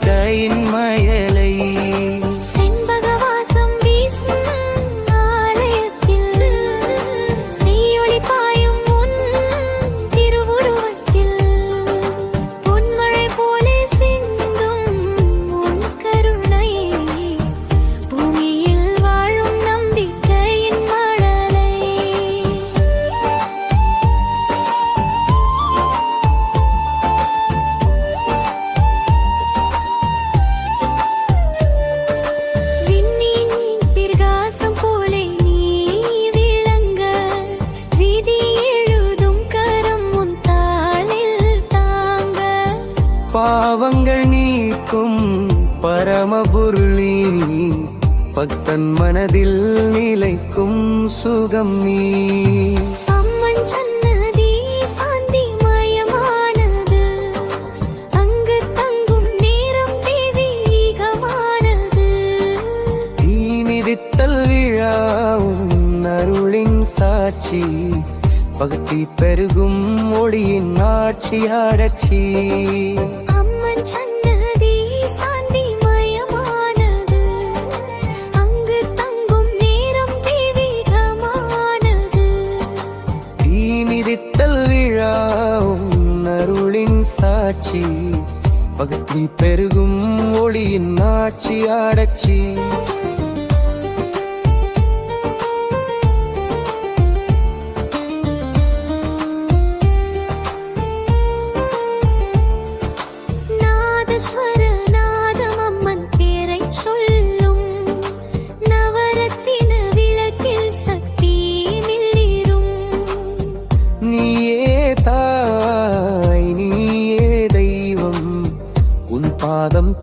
நம்பிக்கையின் மயலை பாவங்கள் நீக்கும் பரமபொருளி பக்தன் மனதில் நிலைக்கும் சுகம் நீ அம்மன் சன்னதி சாந்தி மயமானது அங்கு தங்கும் நேரம் தெய்வீகமானது தீ மிதித்தல் விழாவும் அருளின் சாட்சி பக்தி பெருகும் ஒளியின் ஆட்சியாடச்சி அம்மன் சன்னதி சாந்தி மயமானது அங்கு தங்கும் நேரம் தெய்வீகமானது தீ மிதித்தல் விழாவும் அருளின் சாட்சி பக்தி பெருகும் ஒளியின் ஆட்சியாடச்சி